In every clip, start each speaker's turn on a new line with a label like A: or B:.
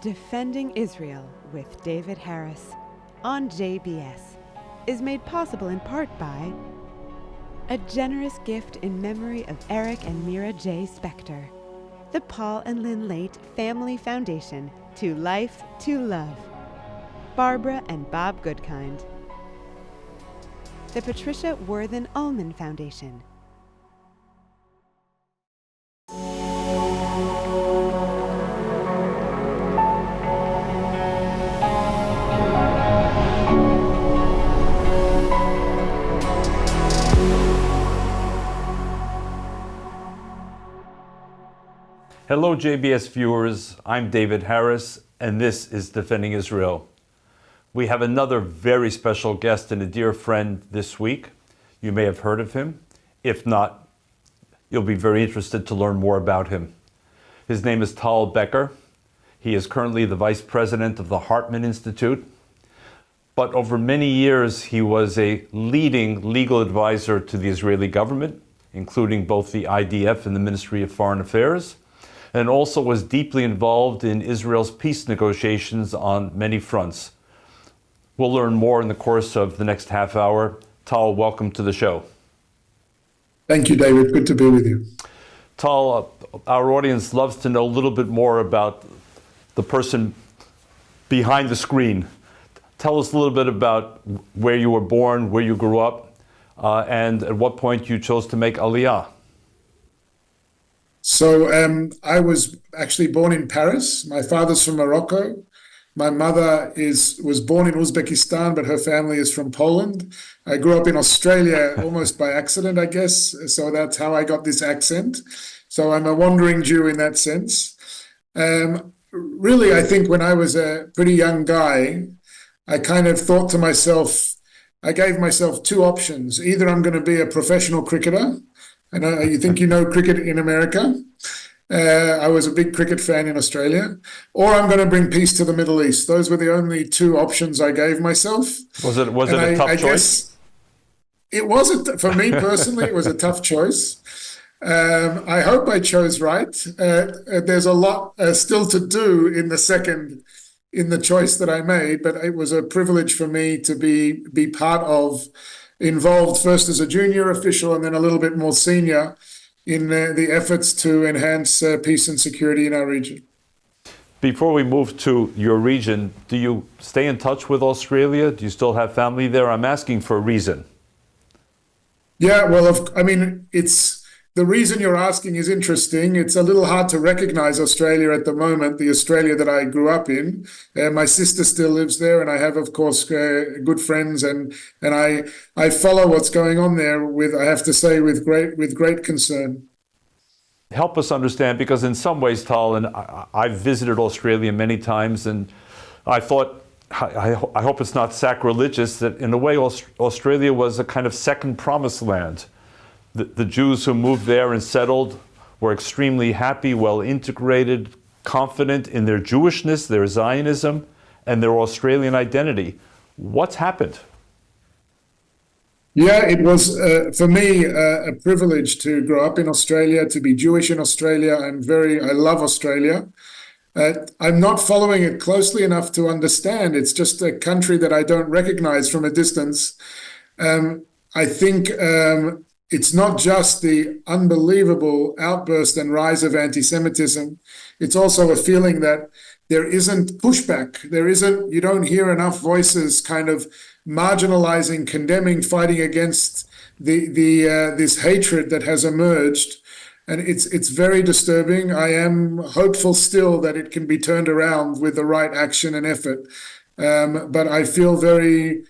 A: Defending Israel with David Harris on JBS is made possible in part by a generous gift in memory of Eric and Mira J. Spector, the Paul and Lynn Late Family Foundation, To Life, to Love, Barbara and Bob Goodkind, the Patricia Worthen Ullman Foundation,
B: Hello JBS viewers, I'm David Harris and this is Defending Israel. We have another very special guest and a dear friend this week. You may have heard of him. If not, you'll be very interested to learn more about him. His name is Tal Becker. He is currently the Vice President of the Hartman Institute. But over many years, he was a leading legal advisor to the Israeli government, including both the IDF and the Ministry of Foreign Affairs, and also was deeply involved in Israel's peace negotiations on many fronts. We'll learn more in the course of the next half hour. Tal, welcome to the show.
C: Thank you, David. Good to be with you.
B: Tal, our audience loves to know a little bit more about the person behind the screen. Tell us a little bit about where you were born, where you grew up, and at what point you chose to make Aliyah.
C: So I was actually born in Paris. My father's from Morocco. My mother was born in Uzbekistan, but her family is from Poland. I grew up in Australia almost by accident, I guess. So that's how I got this accent. So I'm a wandering Jew in that sense. Really, I think when I was a pretty young guy, I kind of thought to myself, I gave myself two options. Either I'm going to be a professional cricketer. I know you think you know cricket in America. I was a big cricket fan in Australia. Or I'm going to bring peace to the Middle East. Those were the only two options I gave myself.
B: Was it a tough choice?
C: It was, for me personally, it was a tough choice. I hope I chose right. There's a lot still to do in the choice that I made, but it was a privilege for me to be part of, involved first as a junior official and then a little bit more senior in the efforts to enhance peace and security in our region.
B: Before we move to your region, do you stay in touch with Australia? Do you still have family there? I'm asking for a reason.
C: Yeah, well, the reason you're asking is interesting. It's a little hard to recognize Australia at the moment, the Australia that I grew up in. My sister still lives there, and I have, of course, good friends, and I follow what's going on there I have to say, with great concern.
B: Help us understand, because in some ways, Tal, and I've visited Australia many times, and I thought, I hope it's not sacrilegious, that in a way Australia was a kind of second promised land. The Jews who moved there and settled were extremely happy, well integrated, confident in their Jewishness, their Zionism, and their Australian identity. What's happened?
C: Yeah, it was, for me, a privilege to grow up in Australia, to be Jewish in Australia. I love Australia. I'm not following it closely enough to understand. It's just a country that I don't recognize from a distance. I think it's not just the unbelievable outburst and rise of anti-Semitism. It's also a feeling that there isn't pushback. You don't hear enough voices kind of marginalizing, condemning, fighting against this hatred that has emerged. And it's very disturbing. I am hopeful still that it can be turned around with the right action and effort. But I feel very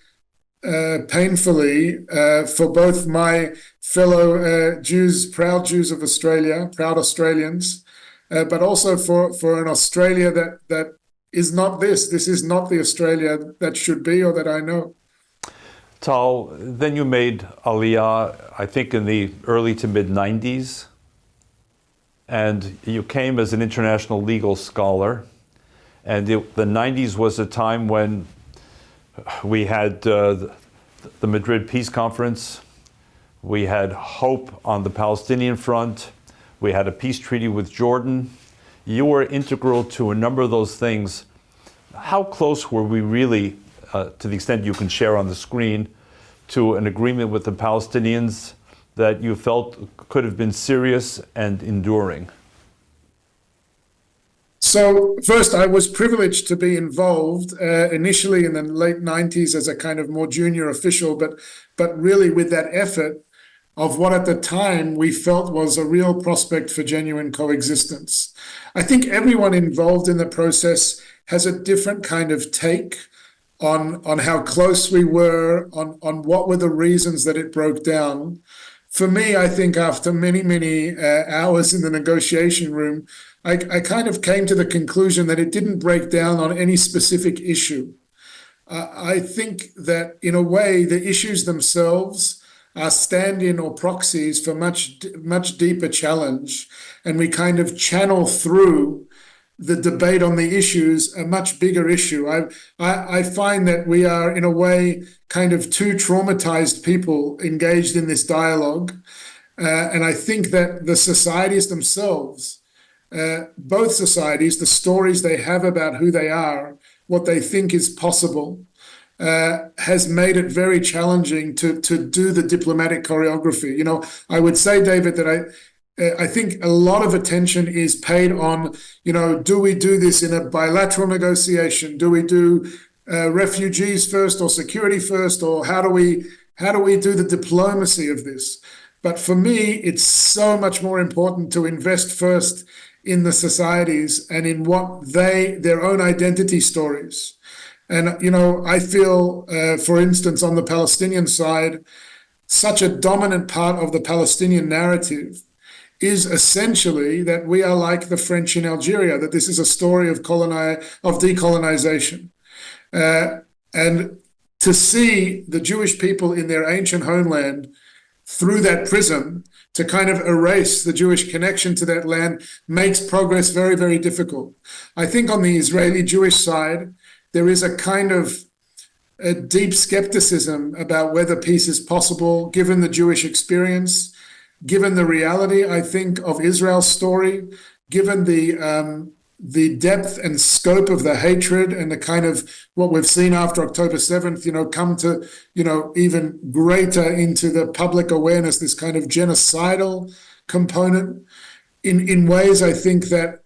C: painfully for both my fellow Jews, proud Jews of Australia, proud Australians, but also for an Australia that is not this. This is not the Australia that should be or that I know.
B: Tal, then you made Aliyah, I think in the early to mid 90s, and you came as an international legal scholar. And the 90s was a time when we had the Madrid Peace Conference. We had hope on the Palestinian front. We had a peace treaty with Jordan. You were integral to a number of those things. How close were we really, to the extent you can share on the screen, to an agreement with the Palestinians that you felt could have been serious and enduring?
C: So first, I was privileged to be involved initially in the late 90s as a kind of more junior official, but really with that effort of what at the time we felt was a real prospect for genuine coexistence. I think everyone involved in the process has a different kind of take on how close we were, on what were the reasons that it broke down. For me, I think after many hours in the negotiation room, I kind of came to the conclusion that it didn't break down on any specific issue. I think that in a way, the issues themselves are stand-in or much deeper challenge, and we kind of channel through the debate on the issues a much bigger issue. I find that we are, in a way, kind of two traumatized people engaged in this dialogue. And I think that the societies themselves, both societies, the stories they have about who they are, what they think is possible, has made it very challenging to do the diplomatic choreography. You know, I would say, David, that I think a lot of attention is paid on, you know, do we do this in a bilateral negotiation? Do we do refugees first or security first? Or how do we do the diplomacy of this? But for me, it's so much more important to invest first in the societies and in what their own identity stories. And, you know, I feel, for instance, on the Palestinian side, such a dominant part of the Palestinian narrative is essentially that we are like the French in Algeria, that this is a story of decolonization. And to see the Jewish people in their ancient homeland through that prism, to kind of erase the Jewish connection to that land, makes progress very, very difficult. I think on the Israeli Jewish side, there is a kind of a deep skepticism about whether peace is possible, given the Jewish experience, given the reality, I think, of Israel's story, given the depth and scope of the hatred and the kind of what we've seen after October 7th, you know, come to, you know, even greater into the public awareness, this kind of genocidal component in ways, I think, that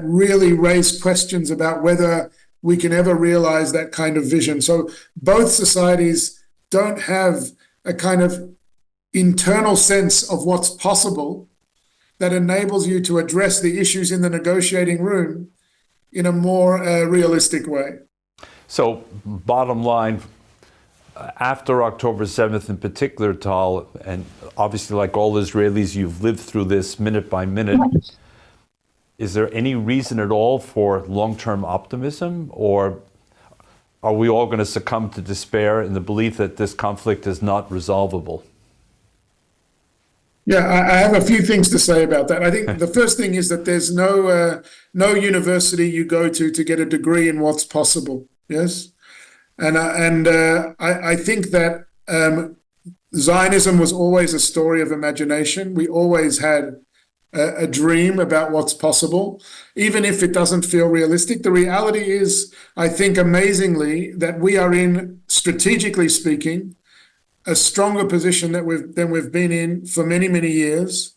C: really raise questions about whether we can ever realize that kind of vision. So both societies don't have a kind of internal sense of what's possible that enables you to address the issues in the negotiating room in a more realistic way.
B: So, bottom line, after October 7th in particular, Tal, and obviously like all Israelis, you've lived through this minute by minute. Is there any reason at all for long-term optimism, or are we all going to succumb to despair in the belief that this conflict is not resolvable?
C: Yeah, I have a few things to say about that. I think the first thing is that there's no university you go to get a degree in what's possible. Yes, and I think that Zionism was always a story of imagination. We always had a dream about what's possible, even if it doesn't feel realistic. The reality is, I think, amazingly, that we are in, strategically speaking, a stronger position than we've been in for many years.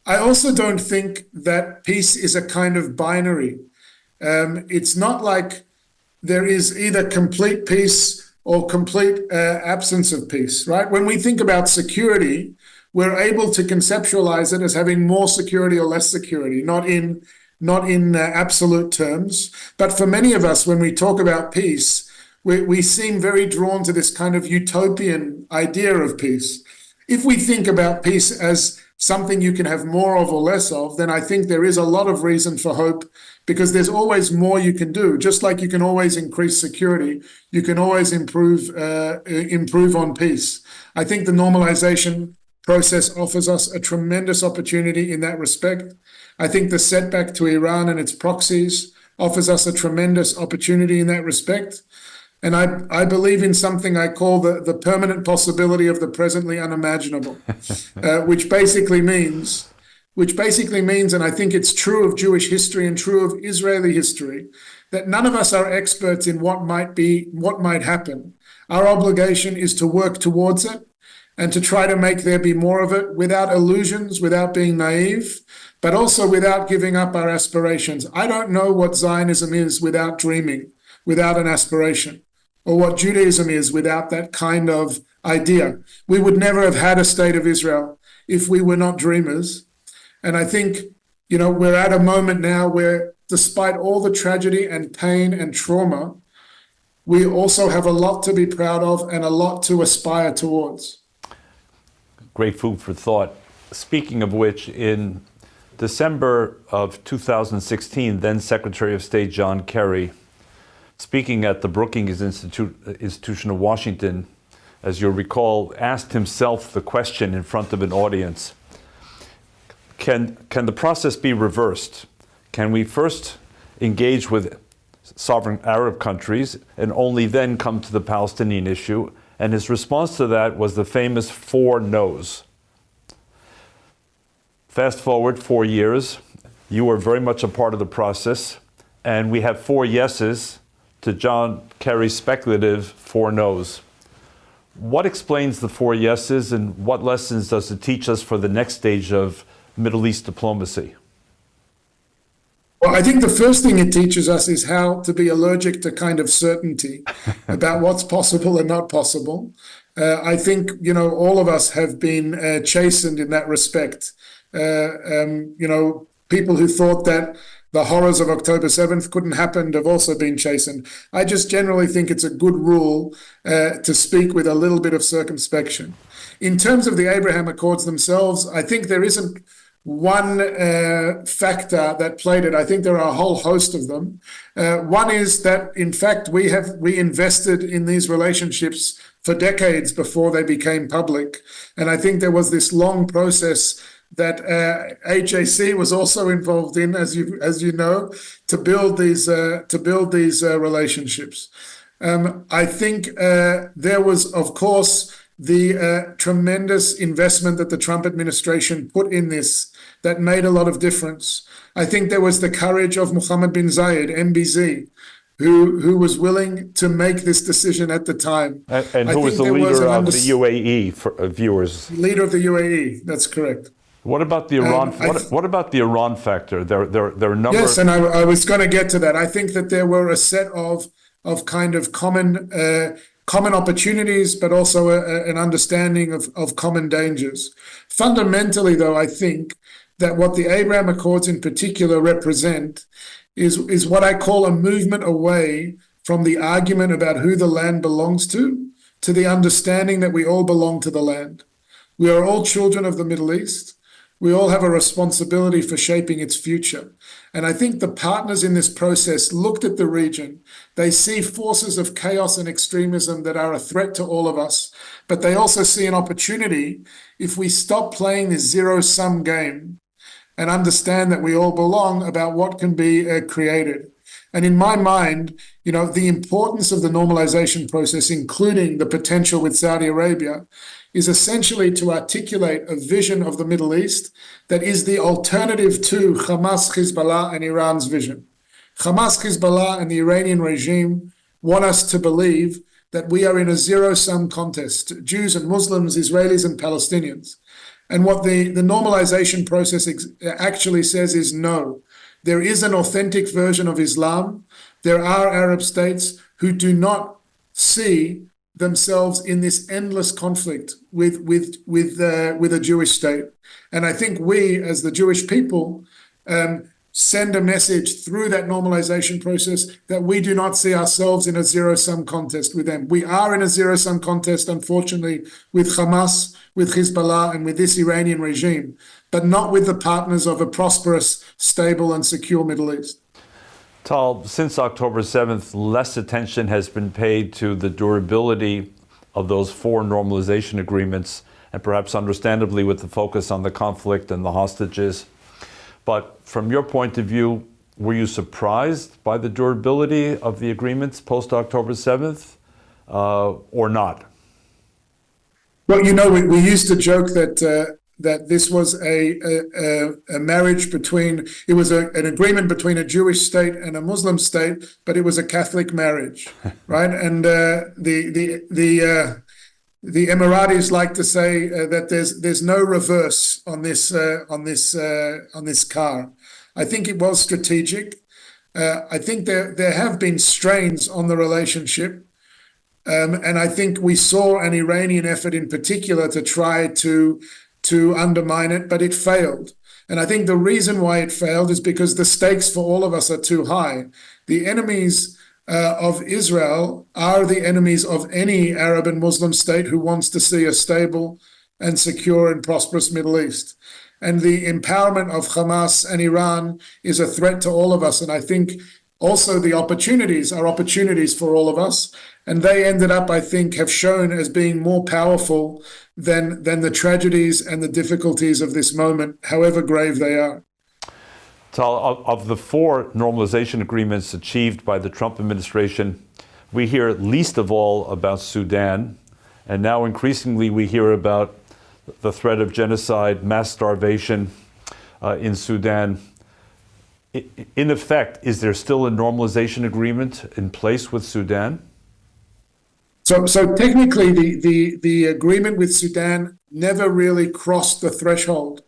C: I also don't think that peace is a kind of binary. It's not like there is either complete peace or complete absence of peace, right? When we think about security, we're able to conceptualize it as having more security or less security, not in absolute terms. But for many of us, when we talk about peace, we seem very drawn to this kind of utopian idea of peace. If we think about peace as something you can have more of or less of, then I think there is a lot of reason for hope, because there's always more you can do. Just like you can always increase security, you can always improve on peace. I think the normalization process offers us a tremendous opportunity in that respect. I think the setback to Iran and its proxies offers us a tremendous opportunity in that respect. And I believe in something I call the permanent possibility of the presently unimaginable, which basically means which basically means, and I think it's true of Jewish history and true of Israeli history, that none of us are experts in what might happen. Our obligation is to work towards it and to try to make there be more of it without illusions, without being naive, but also without giving up our aspirations. I don't know what Zionism is without dreaming, without an aspiration, or what Judaism is without that kind of idea. We would never have had a state of Israel if we were not dreamers. And I think, we're at a moment now where, despite all the tragedy and pain and trauma, we also have a lot to be proud of and a lot to aspire towards.
B: Great food for thought. Speaking of which, in December of 2016, then Secretary of State John Kerry, speaking at the Brookings Institution of Washington, as you'll recall, asked himself the question in front of an audience, can the process be reversed? Can we first engage with sovereign Arab countries and only then come to the Palestinian issue? And his response to that was the famous 4 no's. Fast forward 4 years, you were very much a part of the process, and we have 4 yeses to John Kerry's speculative 4 no's. What explains the 4 yeses, and what lessons does it teach us for the next stage of Middle East diplomacy?
C: Well, I think the first thing it teaches us is how to be allergic to kind of certainty about what's possible and not possible. I think, all of us have been chastened in that respect. People who thought that the horrors of October 7th couldn't happen have also been chastened. I just generally think it's a good rule to speak with a little bit of circumspection. In terms of the Abraham Accords themselves, I think there isn't one factor that played it. I think there are a whole host of them. One is that, in fact, we invested in these relationships for decades before they became public. And I think there was this long process that HAC was also involved in, as you know, to build these relationships. I think there was, of course, the tremendous investment that the Trump administration put in this that made a lot of difference. I think there was the courage of Mohammed bin Zayed, MBZ, who was willing to make this decision at the time.
B: And who was the leader of the UAE, for viewers?
C: Leader of the UAE, that's correct.
B: What about the Iran? What about the Iran factor? There are a number.
C: Yes, and I was going to get to that. I think that there were a set of kind of common opportunities, but also an understanding of common dangers. Fundamentally, though, I think that what the Abraham Accords in particular represent is what I call a movement away from the argument about who the land belongs to the understanding that we all belong to the land. We are all children of the Middle East. We all have a responsibility for shaping its future. And I think the partners in this process looked at the region. They see forces of chaos and extremism that are a threat to all of us, but they also see an opportunity if we stop playing this zero-sum game and understand that we all belong about what can be created. And in my mind, the importance of the normalization process, including the potential with Saudi Arabia, is essentially to articulate a vision of the Middle East that is the alternative to Hamas, Hezbollah, and Iran's vision. Hamas, Hezbollah, and the Iranian regime want us to believe that we are in a zero-sum contest, Jews and Muslims, Israelis and Palestinians. And what the normalization process actually says is no. There is an authentic version of Islam. There are Arab states who do not see themselves in this endless conflict with a Jewish state. And I think we, as the Jewish people, send a message through that normalization process that we do not see ourselves in a zero-sum contest with them. We are in a zero-sum contest, unfortunately, with Hamas, with Hezbollah, and with this Iranian regime, but not with the partners of a prosperous, stable, and secure Middle East.
B: Tal, since October 7th, less attention has been paid to the durability of those 4 normalization agreements, and perhaps understandably with the focus on the conflict and the hostages. But from your point of view, were you surprised by the durability of the agreements post-October 7th or not?
C: Well, we used to joke that that this was a marriage between, it was an agreement between a Jewish state and a Muslim state, but it was a Catholic marriage, right? And the Emiratis like to say that there's no reverse on this car. I think it was strategic. I think there have been strains on the relationship. And I think we saw an Iranian effort in particular to try to undermine it, but it failed. And I think the reason why it failed is because the stakes for all of us are too high. The enemies of Israel are the enemies of any Arab and Muslim state who wants to see a stable and secure and prosperous Middle East. And the empowerment of Hamas and Iran is a threat to all of us. And I think also the opportunities are opportunities for all of us. And they ended up, I think, have shown as being more powerful than the tragedies and the difficulties of this moment, however grave they are.
B: Tal, of the 4 normalization agreements achieved by the Trump administration, we hear least of all about Sudan. And now increasingly we hear about the threat of genocide, mass starvation in Sudan. In effect, is there still a normalization agreement in place with Sudan?
C: So technically, the agreement with Sudan never really crossed the threshold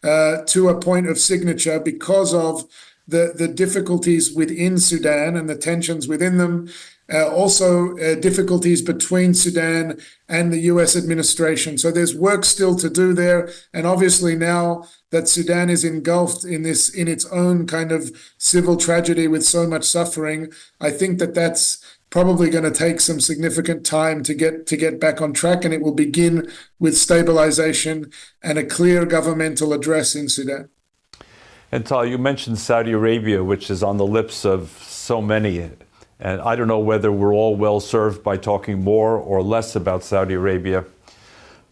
C: to a point of signature because of the difficulties within Sudan and the tensions within them. Also, difficulties between Sudan and the US administration. So there's work still to do there. And obviously now that Sudan is engulfed in its own kind of civil tragedy with so much suffering, I think that's probably going to take some significant time to get back on track. And it will begin with stabilization and a clear governmental address in Sudan.
B: And Tal, you mentioned Saudi Arabia, which is on the lips of so many. And I don't know whether we're all well served by talking more or less about Saudi Arabia.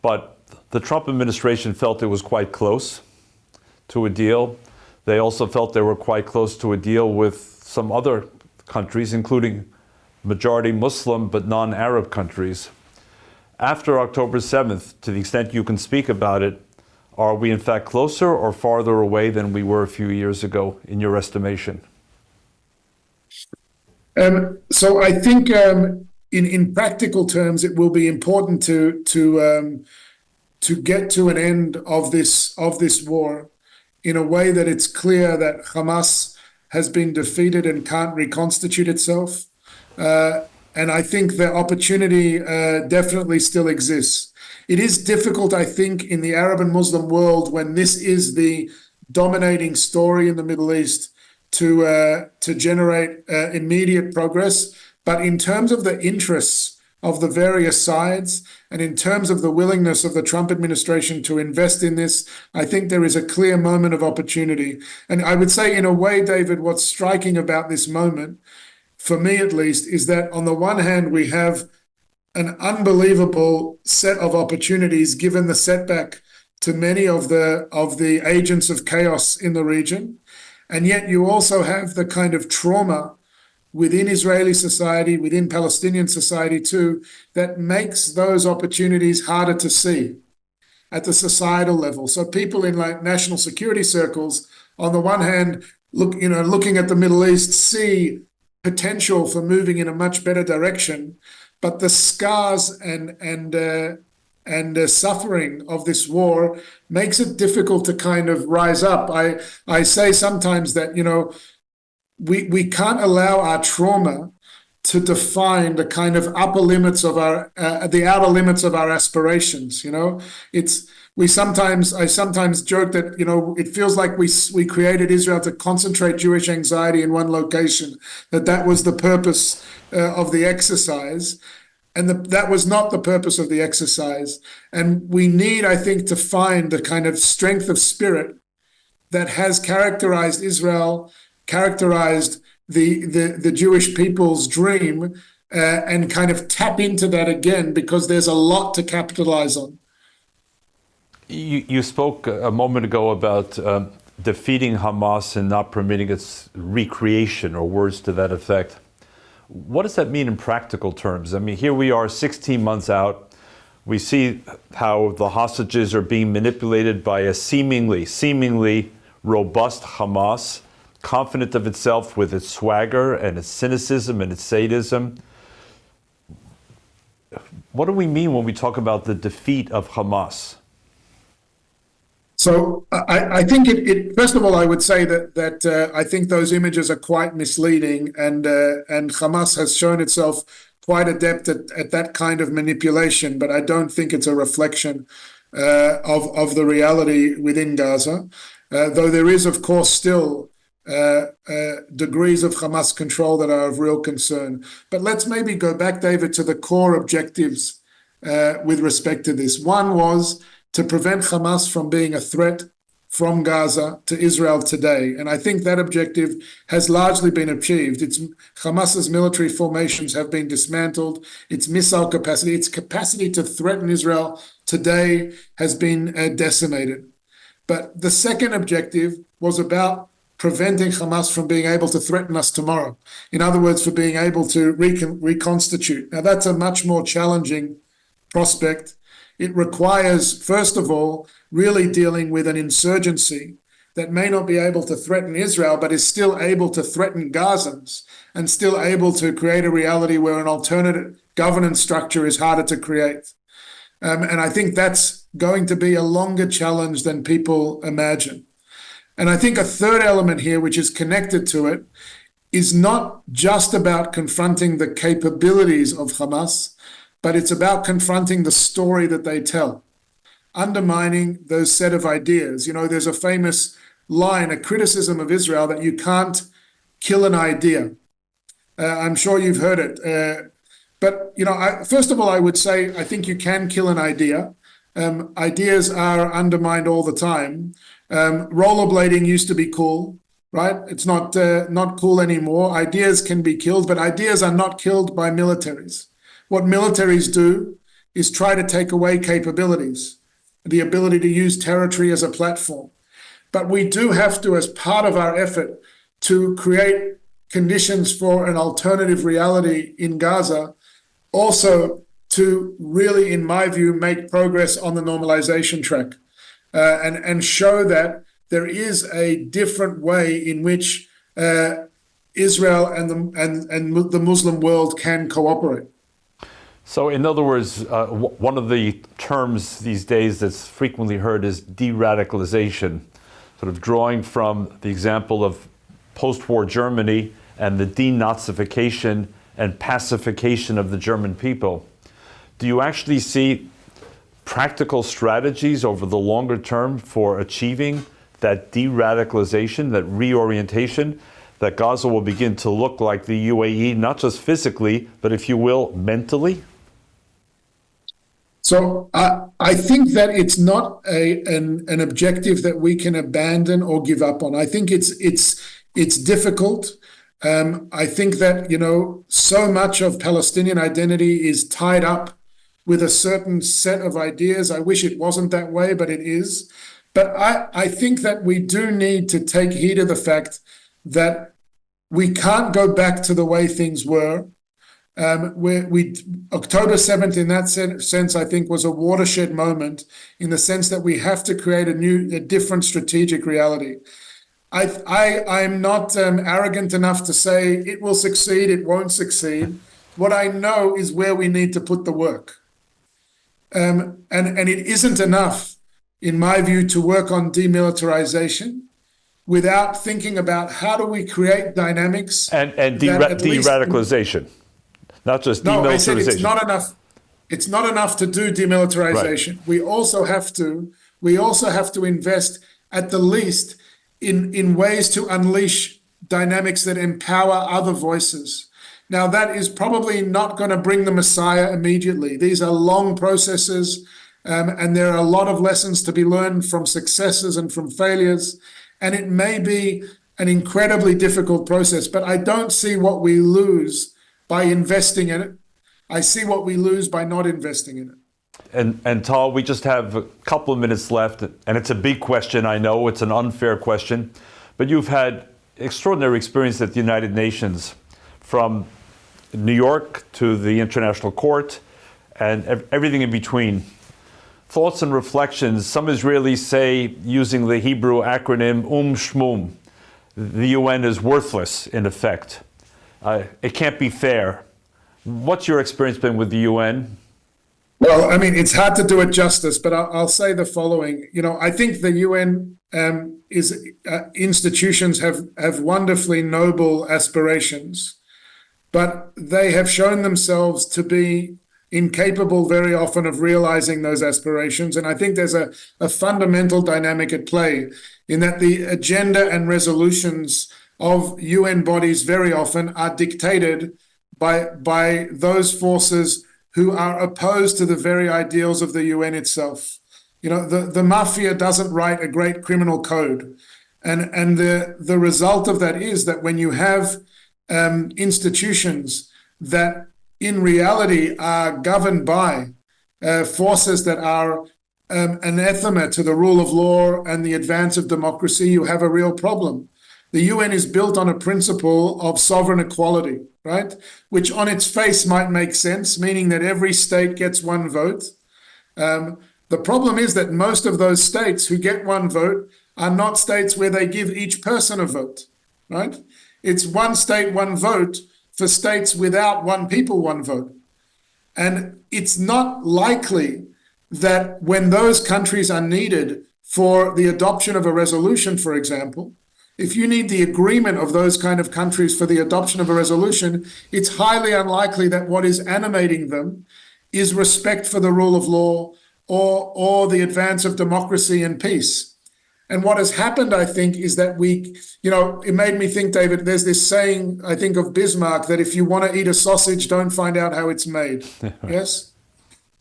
B: But the Trump administration felt it was quite close to a deal. They also felt they were quite close to a deal with some other countries, including majority Muslim but non-Arab countries. After October 7th, to the extent you can speak about it, are we in fact closer or farther away than we were a few years ago, in your estimation?
C: So I think in practical terms, it will be important to get to an end of this war in a way that it's clear that Hamas has been defeated and can't reconstitute itself. And I think the opportunity definitely still exists. It is difficult, I think, in the Arab and Muslim world when this is the dominating story in the Middle East to generate immediate progress. But in terms of the interests of the various sides and in terms of the willingness of the Trump administration to invest in this, I think there is a clear moment of opportunity. And I would say, in a way, David, what's striking about this moment, for me at least, is that on the one hand, we have an unbelievable set of opportunities given the setback to many of the agents of chaos in the region. And yet you also have the kind of trauma within Israeli society, within Palestinian society too, that makes those opportunities harder to see at the societal level. So people in like national security circles, on the one hand, looking at the Middle East, see potential for moving in a much better direction, but the scars and suffering of this war makes it difficult to kind of rise up. I say sometimes that, we can't allow our trauma to define the kind of upper limits of the outer limits of our aspirations. I sometimes joke that, it feels like we created Israel to concentrate Jewish anxiety in one location, that was the purpose of the exercise. And that was not the purpose of the exercise. And we need, I think, to find the kind of strength of spirit that has characterized Israel, characterized the Jewish people's dream, and kind of tap into that again, because there's a lot to capitalize on.
B: You spoke a moment ago about defeating Hamas and not permitting its recreation, or words to that effect. What does that mean in practical terms? I mean, here we are 16 months out. We see how the hostages are being manipulated by a seemingly robust Hamas, confident of itself with its swagger and its cynicism and its sadism. What do we mean when we talk about the defeat of Hamas?
C: So I think first of all, I would say that I think those images are quite misleading, and Hamas has shown itself quite adept at that kind of manipulation, but I don't think it's a reflection of the reality within Gaza, though there is, of course, still degrees of Hamas control that are of real concern. But let's maybe go back, David, to the core objectives with respect to this. One was to prevent Hamas from being a threat from Gaza to Israel today. And I think that objective has largely been achieved. Hamas's military formations have been dismantled. Its missile capacity, its capacity to threaten Israel today has been decimated. But the second objective was about preventing Hamas from being able to threaten us tomorrow. In other words, for being able to reconstitute. Now, that's a much more challenging prospect. It requires, first of all, really dealing with an insurgency that may not be able to threaten Israel, but is still able to threaten Gazans and still able to create a reality where an alternative governance structure is harder to create. And I think that's going to be a longer challenge than people imagine. And I think a third element here, which is connected to it, is not just about confronting the capabilities of Hamas, but it's about confronting the story that they tell, undermining those set of ideas. You know, there's a famous line, a criticism of Israel, that you can't kill an idea. I'm sure you've heard it. But, you know, first of all, I would say I think you can kill an idea. Ideas are undermined all the time. Rollerblading used to be cool, right? It's not cool anymore. Ideas can be killed, but ideas are not killed by militaries. What militaries do is try to take away capabilities, the ability to use territory as a platform. But we do have to, as part of our effort to create conditions for an alternative reality in Gaza, also to really, in my view, make progress on the normalization track and show that there is a different way in which Israel and the Muslim world can cooperate.
B: So in other words, one of the terms these days that's frequently heard is de-radicalization, sort of drawing from the example of post-war Germany and the denazification and pacification of the German people. Do you actually see practical strategies over the longer term for achieving that de-radicalization, that reorientation, that Gaza will begin to look like the UAE, not just physically, but if you will, mentally?
C: So I think that it's not an objective that we can abandon or give up on. I think it's difficult. I think that, you know, so much of Palestinian identity is tied up with a certain set of ideas. I wish it wasn't that way, but it is. But I think that we do need to take heed of the fact that we can't go back to the way things were. October 7th, in that sense, I think was a watershed moment in the sense that we have to create a different strategic reality. I'm not arrogant enough to say it will succeed, it won't succeed. What I know is where we need to put the work. And it isn't enough, in my view, to work on demilitarization without thinking about how do we create dynamics
B: and de-radicalization. Not just demilitarization.
C: No, I said it's not enough. It's not enough to do demilitarization. Right. We also have to invest at the least in ways to unleash dynamics that empower other voices. Now, that is probably not going to bring the Messiah immediately. These are long processes, and there are a lot of lessons to be learned from successes and from failures. And it may be an incredibly difficult process, but I don't see what we lose by investing in it. I see what we lose by not investing in it.
B: And Tal, we just have a couple of minutes left, and it's a big question, I know, it's an unfair question, but you've had extraordinary experience at the United Nations, from New York to the International Court, and everything in between. Thoughts and reflections. Some Israelis say, using the Hebrew acronym Shmum, the UN is worthless in effect. It can't be fair. What's your experience been with the UN?
C: Well, I mean, it's hard to do it justice, but I'll say the following. I think the UN institutions have wonderfully noble aspirations, but they have shown themselves to be incapable very often of realizing those aspirations. And I think there's a fundamental dynamic at play in that the agenda and resolutions of UN bodies very often are dictated by those forces who are opposed to the very ideals of the UN itself. The mafia doesn't write a great criminal code. And the result of that is that when you have institutions that in reality are governed by forces that are anathema to the rule of law and the advance of democracy, you have a real problem. The UN is built on a principle of sovereign equality, right? Which on its face might make sense, meaning that every state gets one vote. The problem is that most of those states who get one vote are not states where they give each person a vote, right? It's one state, one vote for states without one people, one vote. And it's not likely that when those countries are needed for the adoption of a resolution, for example, if you need the agreement of those kind of countries for the adoption of a resolution, it's highly unlikely that what is animating them is respect for the rule of law or the advance of democracy and peace. And what has happened, I think, is that it made me think, David, there's this saying, I think, of Bismarck, that if you want to eat a sausage, don't find out how it's made. Yes?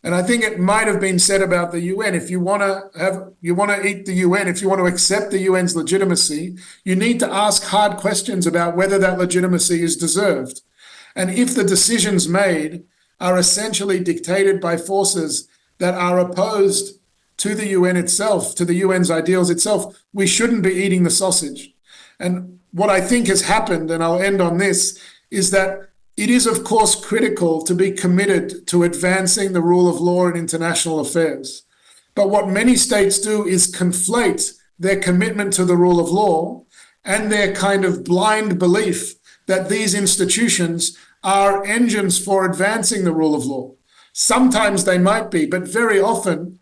C: And I think it might have been said about the UN. If you want to eat the UN, if you want to accept the UN's legitimacy, you need to ask hard questions about whether that legitimacy is deserved. And if the decisions made are essentially dictated by forces that are opposed to the UN itself, to the UN's ideals itself, we shouldn't be eating the sausage. And what I think has happened, and I'll end on this, is that it is, of course, critical to be committed to advancing the rule of law in international affairs. But what many states do is conflate their commitment to the rule of law and their kind of blind belief that these institutions are engines for advancing the rule of law. Sometimes they might be, but very often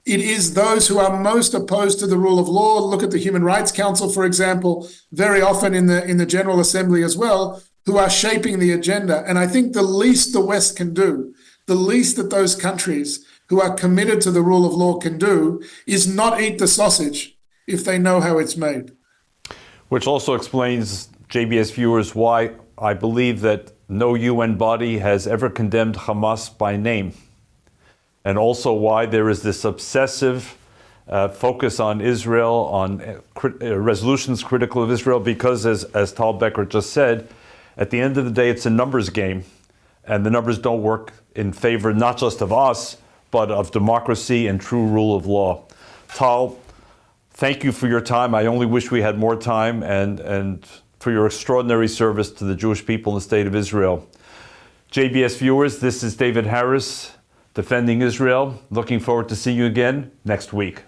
C: it is those who are most opposed to the rule of law. Look at the Human Rights Council, for example, very often in the General Assembly as well, who are shaping the agenda. And I think the least the West can do, the least that those countries who are committed to the rule of law can do, is not eat the sausage if they know how it's made.
B: Which also explains, JBS viewers, why I believe that no UN body has ever condemned Hamas by name. And also why there is this obsessive focus on Israel, on resolutions critical of Israel, because as Tal Becker just said, at the end of the day, it's a numbers game, and the numbers don't work in favor not just of us, but of democracy and true rule of law. Tal, thank you for your time. I only wish we had more time, and for your extraordinary service to the Jewish people in the state of Israel. JBS viewers, this is David Harris, defending Israel. Looking forward to seeing you again next week.